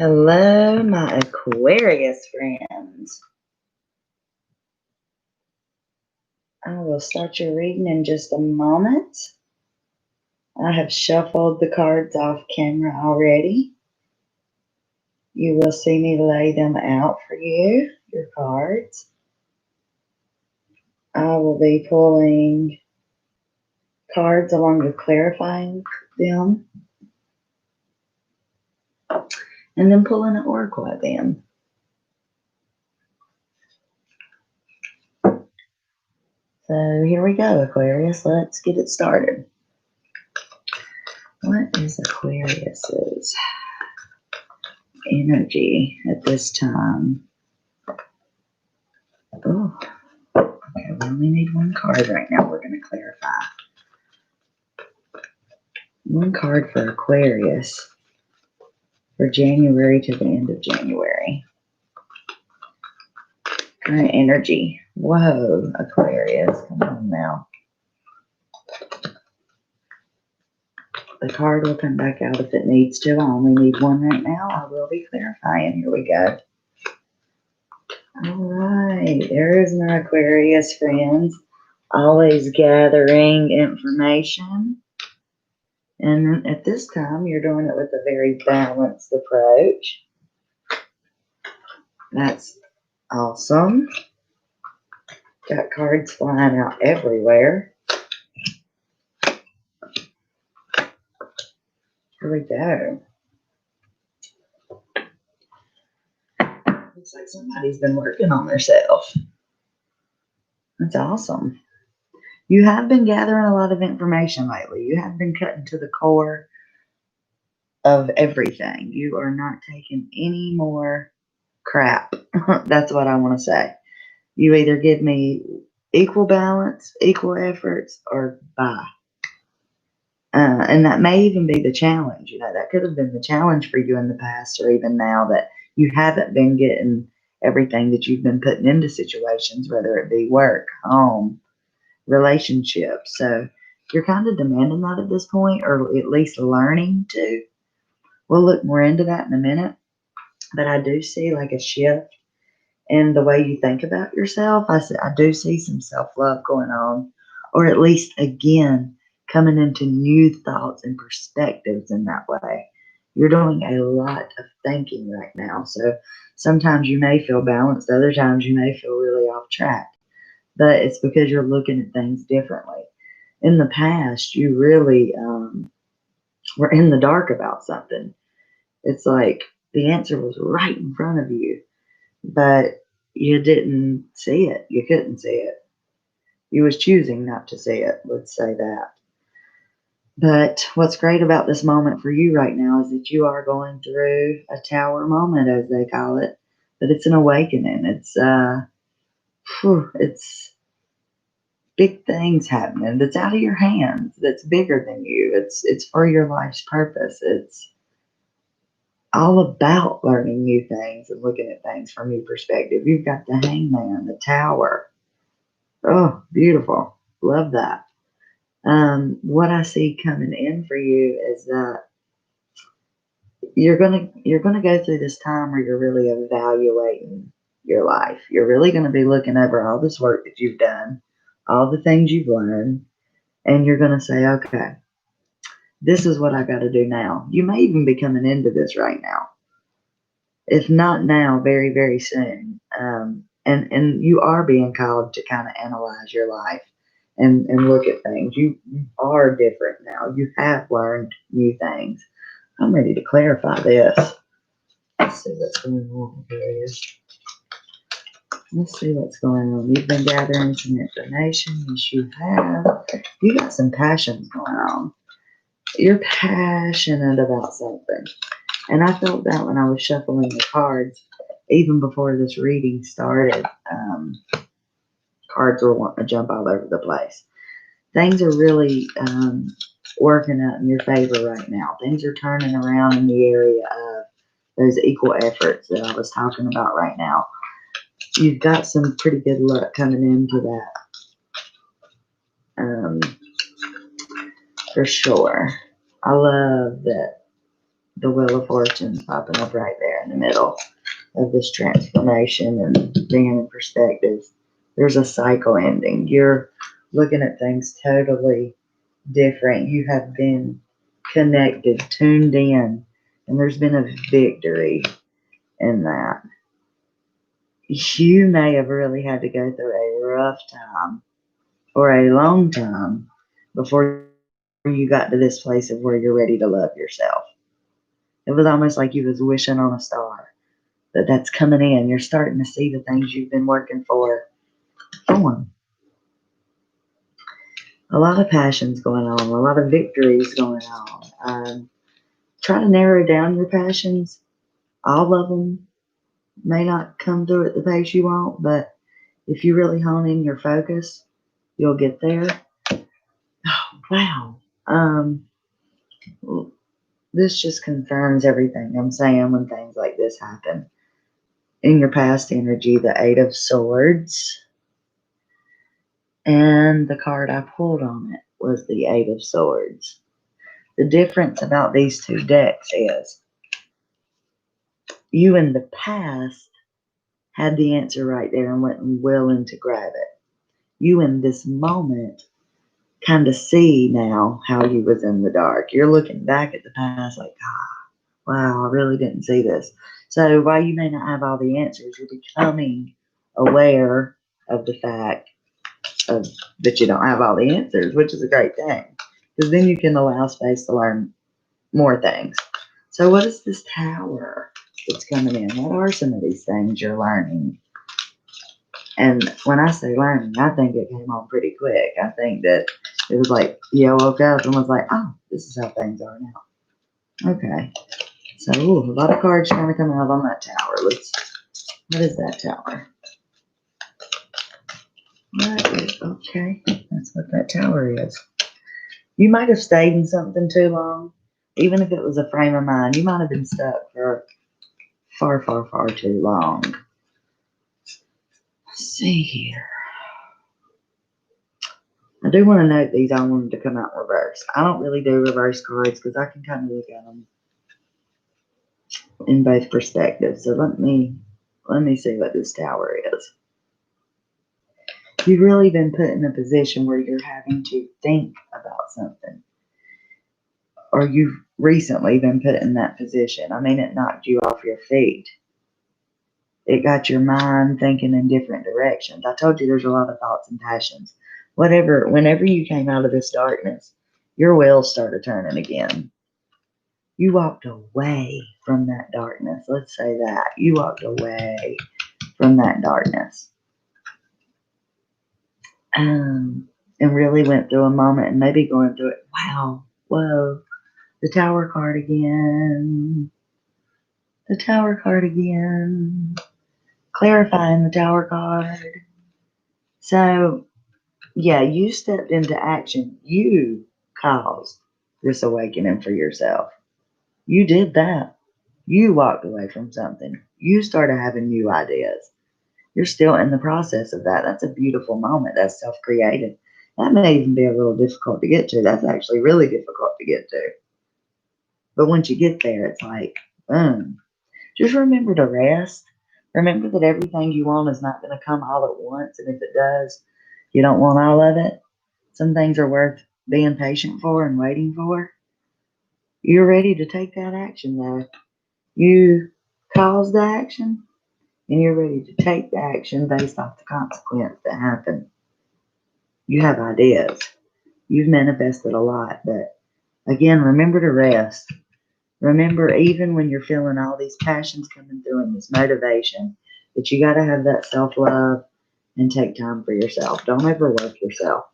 Hello, my Aquarius friends. I will start your reading in just a moment. I have shuffled the cards off camera already. You will see me lay them out for you, your cards. I will be pulling cards along with clarifying them, and then pulling an oracle at them. So here we go, Aquarius. Let's get it started. What is Aquarius's energy at this time? Oh, okay, we only need one card right now. We're going to clarify. One card for Aquarius for January to the end of January. Current energy. Whoa, Aquarius, come on now. The card will come back out if it needs to. I only need one right now. I will be clarifying. Here we go. All right, there is my Aquarius friends. Always gathering information. And at this time, you're doing it with a very balanced approach. That's awesome. Got cards flying out everywhere. Here we go. Looks like somebody's been working on themselves. That's awesome. You have been gathering a lot of information lately. You have been cutting to the core of everything. You are not taking any more crap. That's what I want to say. You either give me equal balance, equal efforts, or bye. And that may even be the challenge. That could have been the challenge for you in the past, or even now, that you haven't been getting everything that you've been putting into situations, whether it be work, home, relationships. So you're kind of demanding that at this point, or at least learning to. We'll look more into that in a minute. But I do see like a shift in the way you think about yourself. I do see some self-love going on, or at least, again, coming into new thoughts and perspectives in that way. You're doing a lot of thinking right now. So sometimes you may feel balanced. Other times you may feel really off track. But it's because you're looking at things differently. In the past, you really were in the dark about something. It's like the answer was right in front of you, but you didn't see it. You couldn't see it. You was choosing not to see it. Let's say that. But what's great about this moment for you right now is that you are going through a tower moment, as they call it. But it's an awakening. It's big things happening that's out of your hands, that's bigger than you. It's for your life's purpose. It's all about learning new things and looking at things from new perspective. You've got the Hangman, the Tower. Oh, beautiful. Love that. What I see coming in for you is that you're gonna go through this time where you're really evaluating your life. You're really gonna be looking over all this work that you've done, all the things you've learned, and you're gonna say, okay, this is what I got to do now. You may even be coming into this right now. If not now, very, very soon. And you are being called to kind of analyze your life and look at things. You are different now. You have learned new things. I'm ready to clarify this. Let's see what's going on here. Let's see what's going on. You've been gathering some information. Yes, you have. You got some passions going on. You're passionate about something. And I felt that when I was shuffling the cards, even before this reading started. Cards were wanting to jump all over the place. Things are really working out in your favor right now. Things are turning around in the area of those equal efforts that I was talking about right now. You've got some pretty good luck coming into that. For sure. I love that the Wheel of Fortune popping up right there. in the middle of this transformation and being in perspective. There's a cycle ending. You're looking at things totally different. You have been connected, tuned in, and there's been a victory in that. You may have really had to go through a rough time or a long time before you got to this place of where you're ready to love yourself. It was almost like you was wishing on a star that's coming in. You're starting to see the things you've been working for form. A lot of passions going on, a lot of victories going on. Try to narrow down your passions. All of them may not come through at the pace you want, but if you really hone in your focus, you'll get there. Oh, wow. This just confirms everything I'm saying when things like this happen. In your past energy, the Eight of Swords, and the card I pulled on it was the Eight of Swords. The difference about these two decks is you in the past had the answer right there and went willing to grab it. You in this moment kind of see now how you was in the dark. You're looking back at the past like, wow, I really didn't see this. So while you may not have all the answers, you're becoming aware of the fact that you don't have all the answers, which is a great thing. Because then you can allow space to learn more things. So what is this Tower that's coming in? What are some of these things you're learning? And when I say learning, I think it came on pretty quick. I think that it was like you woke up and was like, oh, this is how things are now. Okay. So a lot of cards trying to come out on that Tower. What is that Tower? Okay, that's what that Tower is. You might have stayed in something too long. Even if it was a frame of mind, you might have been stuck for far, far, far too long. Let's see here. I do want to note these. I want them to come out in reverse. I don't really do reverse cards because I can kind of look at them in both perspectives. So let me see what this Tower is. You've really been put in a position where you're having to think about something. Or you've recently been put in that position. I mean, it knocked you off your feet. It got your mind thinking in different directions. I told you there's a lot of thoughts and passions. Whenever you came out of this darkness, your wheels started turning again. You walked away from that darkness. Let's say that. You walked away from that darkness. And really went through a moment and maybe going through it. Wow. Whoa. The Tower card again. The Tower card again. Clarifying the Tower card. So, yeah, you stepped into action. You caused this awakening for yourself. You did that. You walked away from something. You started having new ideas. You're still in the process of that. That's a beautiful moment. That's self-created. That may even be a little difficult to get to. That's actually really difficult to get to. But once you get there, it's like, boom. Just remember to rest. Remember that everything you want is not going to come all at once. And if it does, you don't want all of it. Some things are worth being patient for and waiting for. You're ready to take that action, though. You caused the action, and you're ready to take the action based off the consequence that happened. You have ideas. You've manifested a lot, but again, remember to rest. Remember, even when you're feeling all these passions coming through and this motivation, that you got to have that self-love and take time for yourself. Don't overwork yourself.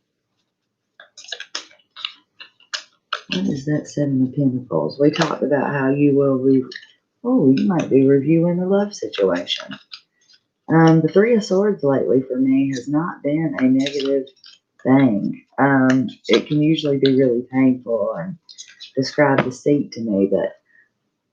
What is that Seven of Pentacles? We talked about how you will you might be reviewing a love situation. The Three of Swords lately for me has not been a negative thing. It can usually be really painful and describe deceit to me, but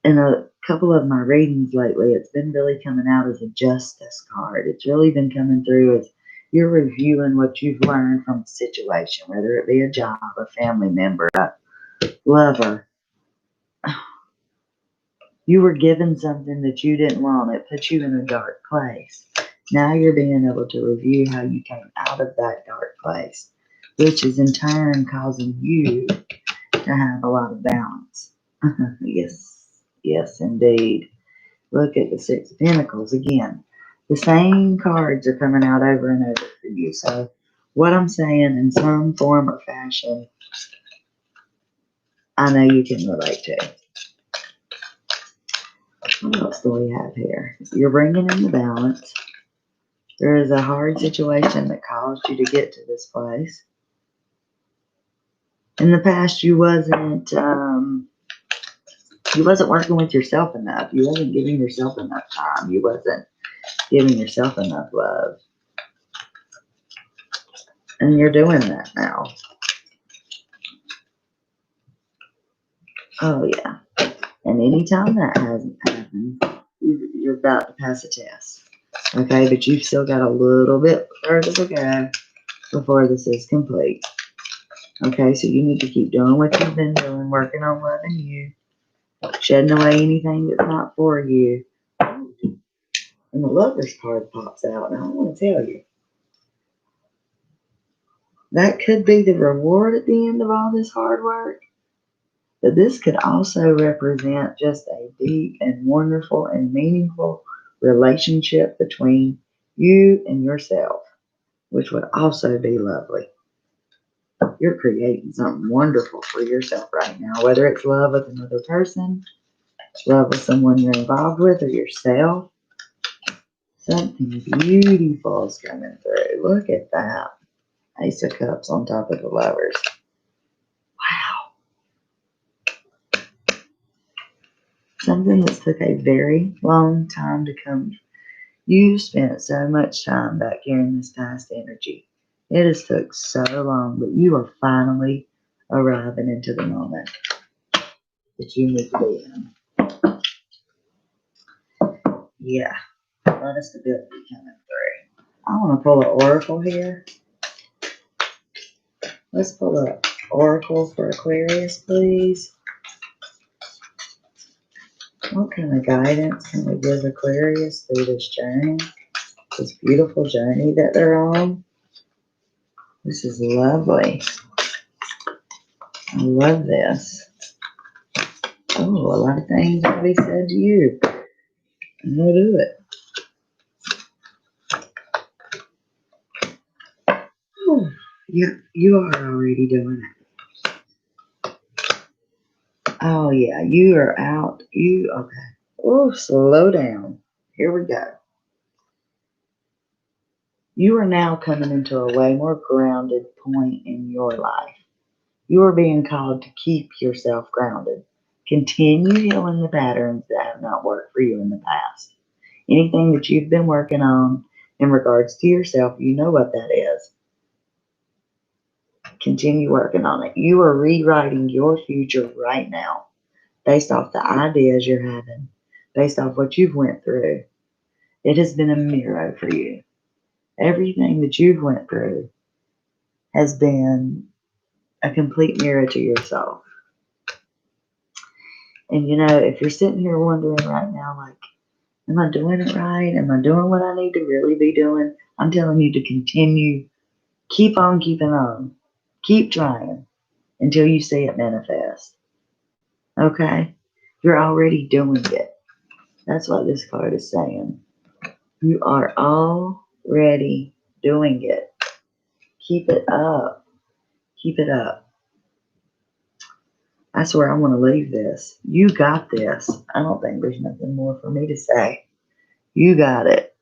in a couple of my readings lately, it's been really coming out as a justice card. It's really been coming through as you're reviewing what you've learned from a situation, whether it be a job, a family member, a lover. You were given something that you didn't want. It put you in a dark place. Now you're being able to review how you came out of that dark place, which is in turn causing you to have a lot of balance. Yes, yes, indeed. Look at the Six of Pentacles again. The same cards are coming out over and over for you. So, what I'm saying in some form or fashion, I know you can relate to. What else do we have here? You're bringing in the balance. There is a hard situation that caused you to get to this place. In the past, you wasn't working with yourself enough. You wasn't giving yourself enough time. You wasn't giving yourself enough love. And you're doing that now. Oh, yeah. And anytime that hasn't happened, you're about to pass a test. Okay, but you've still got a little bit further to go before this is complete. Okay, so you need to keep doing what you've been doing, working on loving you, shedding away anything that's not for you. And the Lover's card pops out, and I want to tell you, that could be the reward at the end of all this hard work. But this could also represent just a deep and wonderful and meaningful relationship between you and yourself, which would also be lovely. You're creating something wonderful for yourself right now, whether it's love with another person, love with someone you're involved with, or yourself. Something beautiful is coming through. Look at that. Ace of Cups on top of the Lovers. Wow. Something that took a very long time to come. You spent so much time back here in this past energy. It has took so long, but you are finally arriving into the moment that you need to be in. Yeah, a lot of stability coming through. I want to pull an oracle here. Let's pull an oracle for Aquarius, please. What kind of guidance can we give Aquarius through this journey? This beautiful journey that they're on. This is lovely. I love this. Oh, a lot of things will be said to you. And we'll do it. Oh, you are already doing it. Oh, yeah, you are out. Okay. Oh, slow down. Here we go. You are now coming into a way more grounded point in your life. You are being called to keep yourself grounded. Continue healing the patterns that have not worked for you in the past. Anything that you've been working on in regards to yourself, you know what that is. Continue working on it. You are rewriting your future right now based off the ideas you're having, based off what you've went through. It has been a mirror for you. Everything that you've went through has been a complete mirror to yourself. And if you're sitting here wondering right now, like, am I doing it right? Am I doing what I need to really be doing? I'm telling you to continue. Keep on keeping on. Keep trying until you see it manifest. Okay? You're already doing it. That's what this card is saying. You are already doing it. Keep it up. Keep it up. That's where I want to leave this. You got this. I don't think there's nothing more for me to say. You got it.